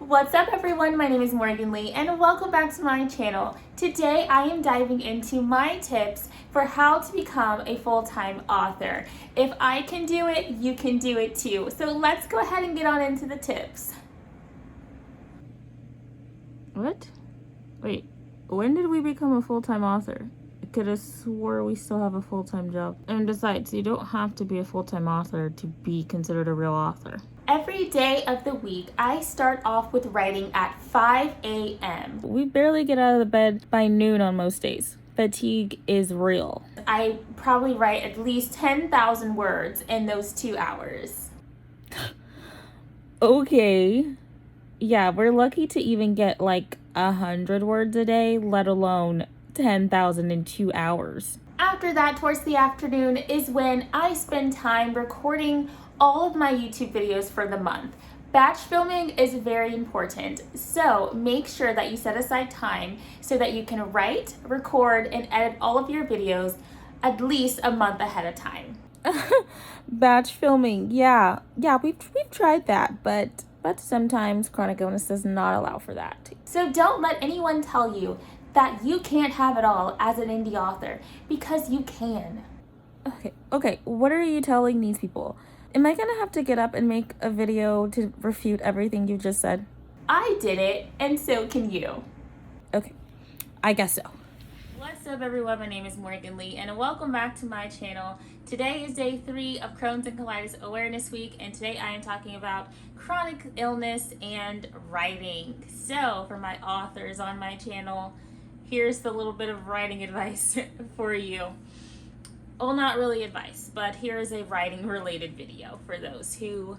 What's up everyone, my name is Morgan Lee and welcome back to my channel. Today I am diving into my tips for how to become a full-time author. If I can do it, you can do it too. So let's go ahead and get on into the tips. What? Wait, when did we become a full-time author? I could have swore we still have a full-time job. And besides, you don't have to be a full-time author to be considered a real author. Every day of the week, I start off with writing at 5 a.m. We barely get out of the bed by noon on most days. Fatigue is real. I probably write at least 10,000 words in those 2 hours. Okay. Yeah, we're lucky to even get like 100 words a day, let alone 10,000 in 2 hours. After that, towards the afternoon is when I spend time recording all of my YouTube videos for the month. Batch filming is very important, so make sure that you set aside time so that you can write, record, and edit all of your videos at least a month ahead of time. Batch filming, yeah, we've tried that, but sometimes chronic illness does not allow for that. So don't let anyone tell you that you can't have it all as an indie author, because you can. Okay, what are you telling these people? Am I gonna have to get up and make a video to refute everything you just said? I did it, and so can you. Okay, I guess so. What's up everyone, my name is Morgan Lee and welcome back to my channel. Today is day 3 of Crohn's and Colitis Awareness Week, and today I am talking about chronic illness and writing. So for my authors on my channel, here's the little bit of writing advice for you. Well, not really advice, but here is a writing related video for those who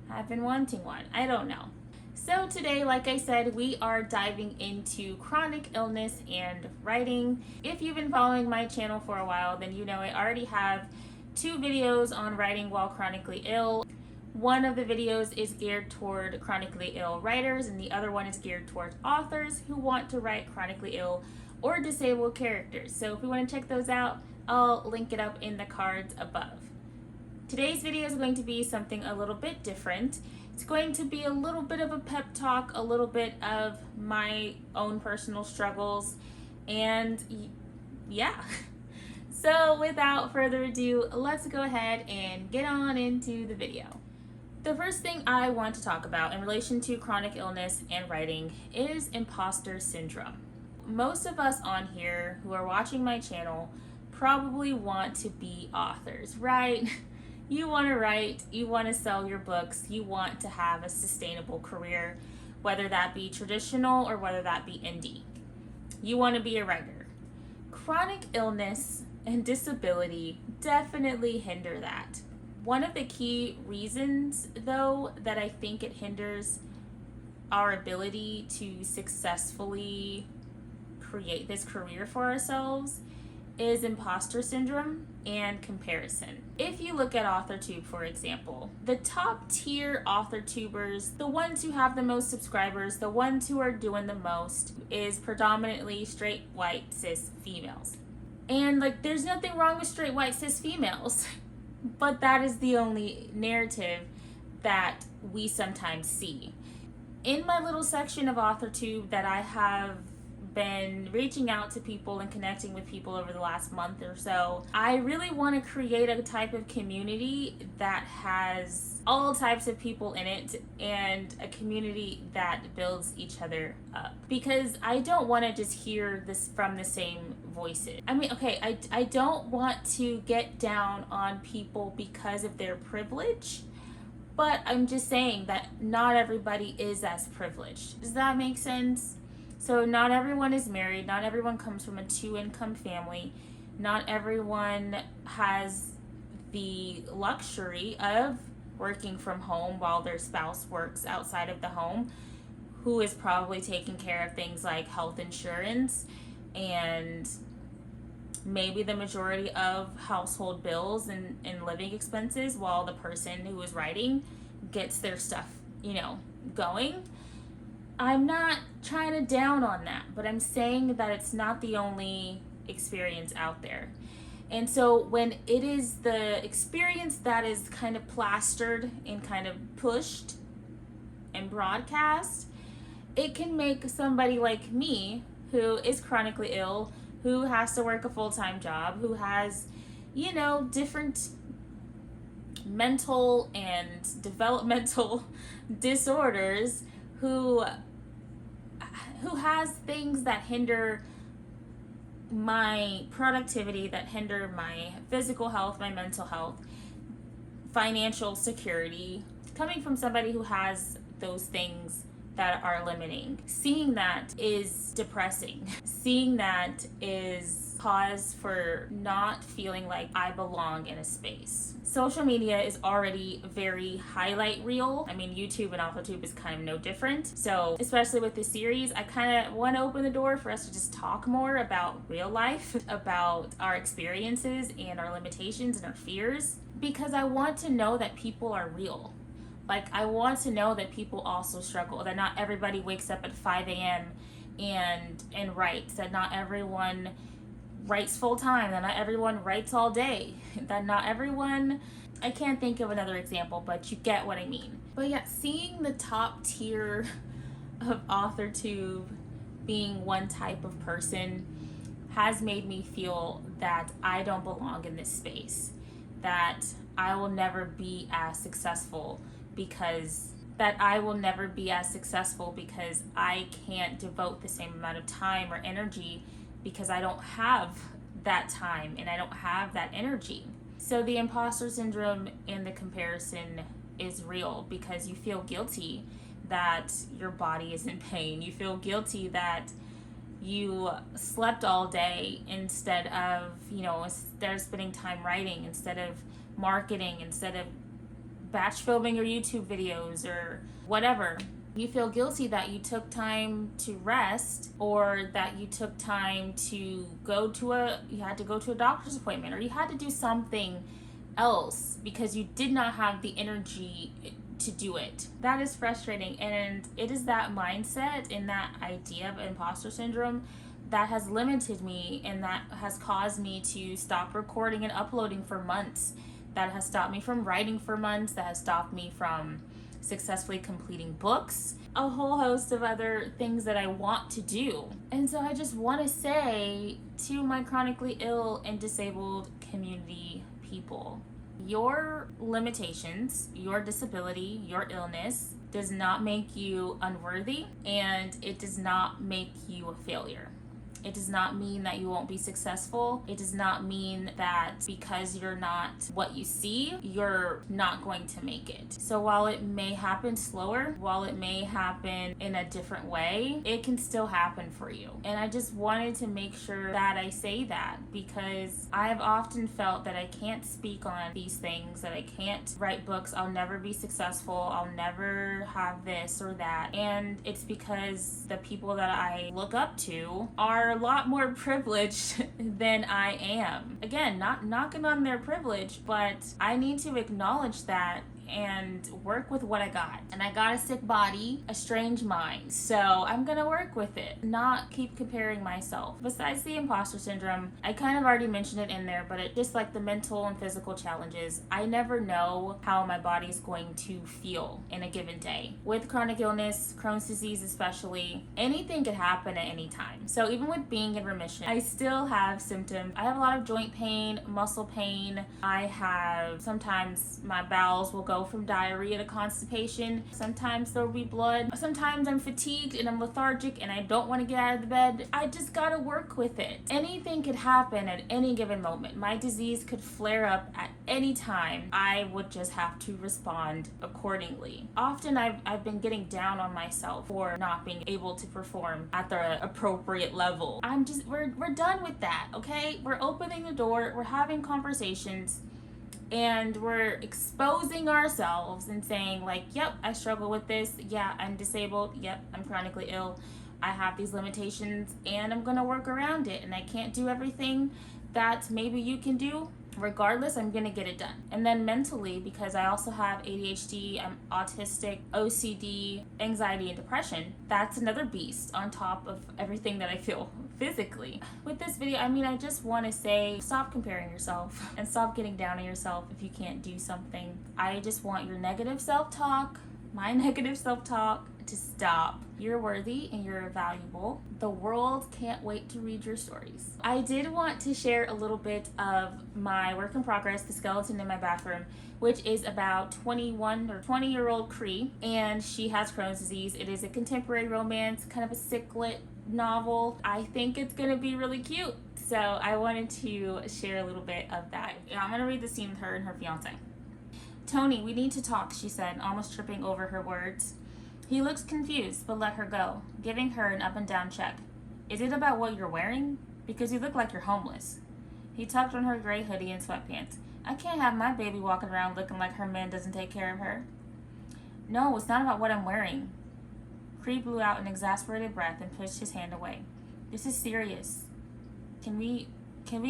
have been wanting one. I don't know. So today, like I said, we are diving into chronic illness and writing. If you've been following my channel for a while, then you know I already have 2 videos on writing while chronically ill. One of the videos is geared toward chronically ill writers, and the other one is geared towards authors who want to write chronically ill or disabled characters. So if you want to check those out, I'll link it up in the cards above. Today's video is going to be something a little bit different. It's going to be a little bit of a pep talk, a little bit of my own personal struggles, and yeah. So without further ado, let's go ahead and get on into the video. The first thing I want to talk about in relation to chronic illness and writing is imposter syndrome. Most of us on here who are watching my channel probably want to be authors, right? You want to write, you want to sell your books, you want to have a sustainable career, whether that be traditional or whether that be indie. You want to be a writer. Chronic illness and disability definitely hinder that. One of the key reasons, though, that I think it hinders our ability to successfully create this career for ourselves is imposter syndrome and comparison. If you look at AuthorTube, for example, the top tier AuthorTubers, the ones who have the most subscribers, the ones who are doing the most, is predominantly straight, white, cis females. And like, there's nothing wrong with straight, white, cis females, but that is the only narrative that we sometimes see. In my little section of AuthorTube that I have been reaching out to people and connecting with people over the last month or so, I really want to create a type of community that has all types of people in it and a community that builds each other up, because I don't want to just hear this from the same voices. I mean, okay, I don't want to get down on people because of their privilege, but I'm just saying that not everybody is as privileged. Does that make sense? So not everyone is married, not everyone comes from a 2-income family, not everyone has the luxury of working from home while their spouse works outside of the home, who is probably taking care of things like health insurance and maybe the majority of household bills and living expenses, while the person who is writing gets their stuff, going. I'm not trying to down on that, but I'm saying that it's not the only experience out there. And so when it is the experience that is kind of plastered and kind of pushed, and broadcast, it can make somebody like me, who is chronically ill, who has to work a full-time job, who has, different mental and developmental disorders, who has things that hinder my productivity, that hinder my physical health, my mental health, financial security, coming from somebody who has those things that are limiting. Seeing that is depressing. Seeing that is cause for not feeling like I belong in a space. Social media is already very highlight reel. I mean, YouTube and AutoTube is kind of no different. So, especially with this series, I kind of want to open the door for us to just talk more about real life, about our experiences and our limitations and our fears, because I want to know that people are real. Like, I want to know that people also struggle, that not everybody wakes up at 5 a.m. and writes, that not everyone writes full time, that not everyone writes all day, that not everyone, I can't think of another example, but you get what I mean. But yeah, seeing the top tier of AuthorTube being one type of person has made me feel that I don't belong in this space, that I will never be as successful because I can't devote the same amount of time or energy, because I don't have that time and I don't have that energy. So the imposter syndrome and the comparison is real, because you feel guilty that your body is in pain. You feel guilty that you slept all day instead of spending time writing, instead of marketing, instead of batch filming your YouTube videos or whatever. You feel guilty that you took time to rest, or that you took time to you had to go to a doctor's appointment, or you had to do something else because you did not have the energy to do it. That is frustrating, and it is that mindset and that idea of imposter syndrome that has limited me, and that has caused me to stop recording and uploading for months, that has stopped me from writing for months, that has stopped me from successfully completing books, a whole host of other things that I want to do. And so I just want to say to my chronically ill and disabled community people, your limitations, your disability, your illness does not make you unworthy, and it does not make you a failure. It does not mean that you won't be successful. It does not mean that because you're not what you see, you're not going to make it. So while it may happen slower, while it may happen in a different way, it can still happen for you. And I just wanted to make sure that I say that, because I have often felt that I can't speak on these things, that I can't write books, I'll never be successful, I'll never have this or that. And it's because the people that I look up to are a lot more privileged than I am. Again, not knocking on their privilege, but I need to acknowledge that and work with what I got. And I got a sick body, a strange mind. So I'm gonna work with it, not keep comparing myself. Besides the imposter syndrome, I kind of already mentioned it in there, but it just like the mental and physical challenges. I never know how my body's going to feel in a given day. With chronic illness, Crohn's disease especially, anything could happen at any time. So even with being in remission, I still have symptoms. I have a lot of joint pain, muscle pain. Sometimes my bowels will go from diarrhea to constipation. Sometimes there'll be blood. Sometimes I'm fatigued and I'm lethargic and I don't want to get out of the bed. I just gotta work with it. Anything could happen at any given moment. My disease could flare up at any time. I would just have to respond accordingly. Often I've been getting down on myself for not being able to perform at the appropriate level. We're done with that, okay? We're opening the door, we're having conversations, and we're exposing ourselves and saying like, yep, I struggle with this. Yeah, I'm disabled. Yep, I'm chronically ill. I have these limitations and I'm gonna work around it, and I can't do everything that maybe you can do. Regardless, I'm gonna get it done. And then mentally, because I also have ADHD, I'm autistic, OCD, anxiety, and depression, that's another beast on top of everything that I feel physically. With this video, I just want to say, stop comparing yourself and stop getting down on yourself if you can't do something. I just want your negative self-talk my negative self-talk to stop. You're worthy and you're valuable. The world can't wait to read your stories. I did want to share a little bit of my work in progress, The Skeleton in My Bathroom, which is about 21 or 20-year-old Cree, and she has Crohn's disease. It is a contemporary romance, kind of a sicklet novel. I think it's gonna be really cute. So I wanted to share a little bit of that. I'm gonna read the scene with her and her fiance. Tony, we need to talk, she said, almost tripping over her words. He looks confused, but let her go, giving her an up and down check. Is it about what you're wearing? Because you look like you're homeless. He tucked on her gray hoodie and sweatpants. I can't have my baby walking around looking like her man doesn't take care of her. No, it's not about what I'm wearing. Cree blew out an exasperated breath and pushed his hand away. This is serious. Can we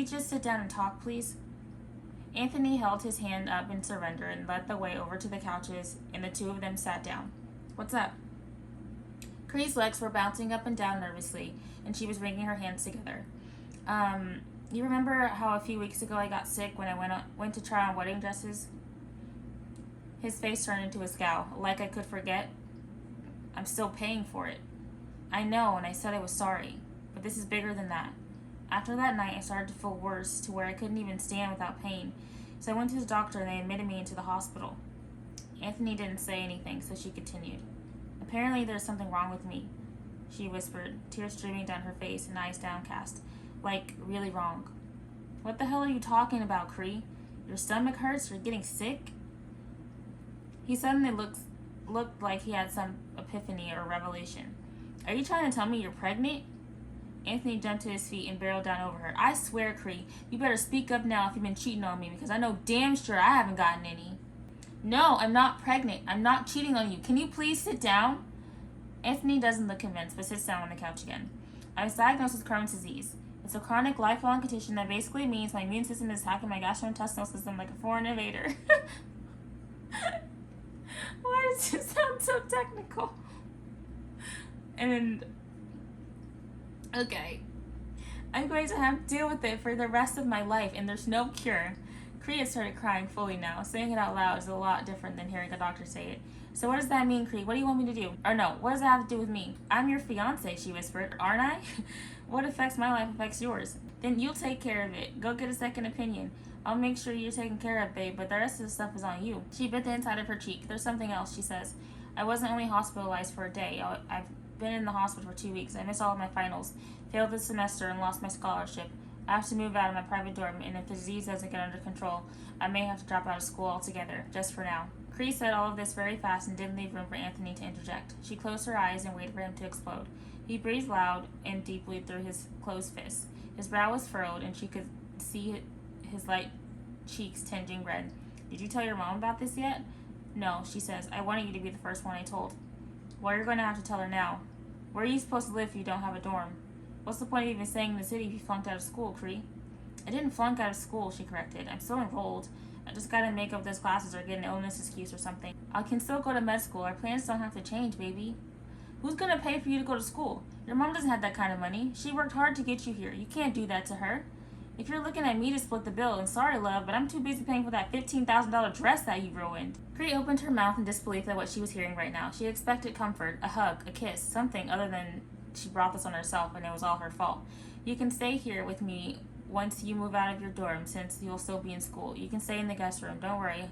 just sit down and talk, please? Anthony held his hand up in surrender and led the way over to the couches, and the two of them sat down. What's up? Cree's legs were bouncing up and down nervously, and she was wringing her hands together. You remember how a few weeks ago I got sick when I went to try on wedding dresses? His face turned into a scowl, like I could forget. I'm still paying for it. I know, and I said I was sorry, but this is bigger than that. After that night, I started to feel worse, to where I couldn't even stand without pain, so I went to the doctor and they admitted me into the hospital. Anthony didn't say anything, so she continued. Apparently there's something wrong with me, she whispered, tears streaming down her face and eyes downcast. Like, really wrong. What the hell are you talking about, Cree? Your stomach hurts? You're getting sick? He suddenly looked like he had some epiphany or revelation. Are you trying to tell me you're pregnant? Anthony jumped to his feet and barreled down over her. I swear, Cree, you better speak up now if you've been cheating on me, because I know damn sure I haven't gotten any. No, I'm not pregnant. I'm not cheating on you. Can you please sit down? Anthony doesn't look convinced, but sits down on the couch again. I was diagnosed with Crohn's disease. It's a chronic, lifelong condition that basically means my immune system is attacking my gastrointestinal system like a foreign invader. Why does it sound so technical? And okay, I'm going to have to deal with it for the rest of my life, and there's no cure. Cree had started crying fully now. Saying it out loud is a lot different than hearing a doctor say it. So what does that mean, Cree? What do you want me to do? Or no, what does that have to do with me? I'm your fiance, she whispered. Aren't I? What affects my life affects yours. Then you'll take care of it. Go get a second opinion. I'll make sure you're taken care of, babe, but the rest of the stuff is on you. She bit the inside of her cheek. There's something else, she says. I wasn't only hospitalized for a day. I've been in the hospital for 2 weeks. I missed all of my finals, failed this semester, and lost my scholarship. I have to move out of my private dorm, and if the disease doesn't get under control, I may have to drop out of school altogether, just for now. Cree said all of this very fast and didn't leave room for Anthony to interject. She closed her eyes and waited for him to explode. He breathed loud and deeply through his closed fists. His brow was furrowed, and she could see his light cheeks tinging red. Did you tell your mom about this yet? No, she says. I wanted you to be the first one I told. Well, you're going to have to tell her now. Where are you supposed to live if you don't have a dorm? What's the point of even staying in the city if you flunked out of school, Cree? I didn't flunk out of school, she corrected. I'm still enrolled. I just gotta make up those classes or get an illness excuse or something. I can still go to med school. Our plans don't have to change, baby. Who's gonna pay for you to go to school? Your mom doesn't have that kind of money. She worked hard to get you here. You can't do that to her. If you're looking at me to split the bill, and sorry, love, but I'm too busy paying for that $15,000 dress that you ruined. Cree opened her mouth in disbelief at what she was hearing right now. She expected comfort, a hug, a kiss, something other than she brought this on herself and it was all her fault. You can stay here with me once you move out of your dorm, since you'll still be in school. You can stay in the guest room. Don't worry.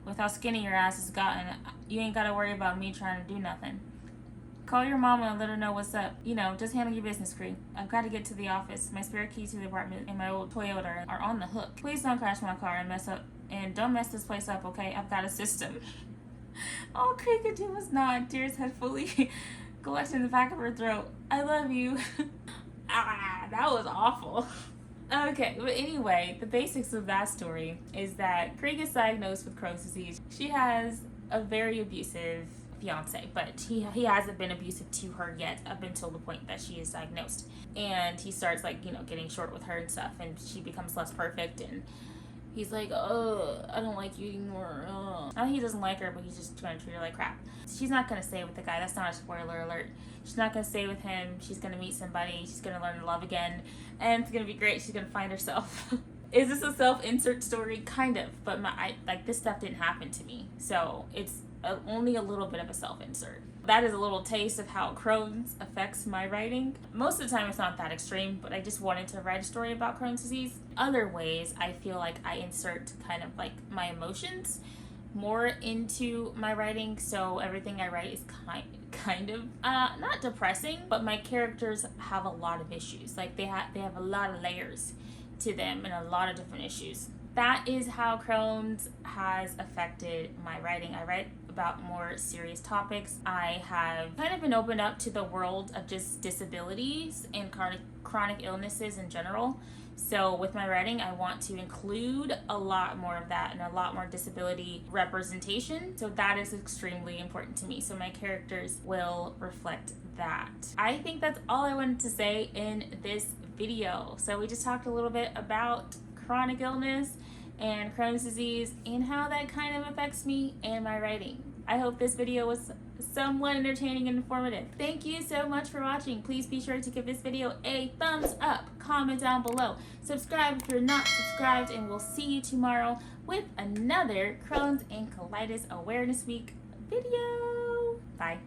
With how skinny your ass has gotten, you ain't got to worry about me trying to do nothing. Call your mama and let her know what's up. You know, just handle your business, Cree. I've got to get to the office. My spare keys to the apartment and my old Toyota are on the hook. Please don't crash my car and don't mess this place up, okay? I've got a system. All Cree could do was nod. Tears had fully collected in the back of her throat. I love you. That was awful. Okay, but anyway, the basics of that story is that Cree gets diagnosed with Crohn's disease. She has a very abusive fiance, but he hasn't been abusive to her yet up until the point that she is diagnosed. And he starts getting short with her and stuff, and she becomes less perfect, and he's like, oh, I don't like you anymore. Now he doesn't like her, but he's just trying to treat her like crap. She's not going to stay with the guy. That's not a spoiler alert. She's not going to stay with him. She's going to meet somebody. She's going to learn to love again. And it's going to be great. She's going to find herself. Is this a self-insert story? Kind of. But this stuff didn't happen to me. So it's only a little bit of a self-insert. That is a little taste of how Crohn's affects my writing. Most of the time it's not that extreme, but I just wanted to write a story about Crohn's disease. Other ways, I feel like I insert kind of like my emotions more into my writing, so everything I write is kind of not depressing, but my characters have a lot of issues. Like they have a lot of layers to them and a lot of different issues. That is how Crohn's has affected my writing. I write about more serious topics. I have kind of been opened up to the world of just disabilities and chronic illnesses in general. So with my writing, I want to include a lot more of that and a lot more disability representation. So that is extremely important to me. So my characters will reflect that. I think that's all I wanted to say in this video. So we just talked a little bit about chronic illness and Crohn's disease and how that kind of affects me and my writing. I hope this video was somewhat entertaining and informative. Thank you so much for watching. Please be sure to give this video a thumbs up, comment down below, subscribe if you're not subscribed, and we'll see you tomorrow with another Crohn's and Colitis Awareness Week video. Bye.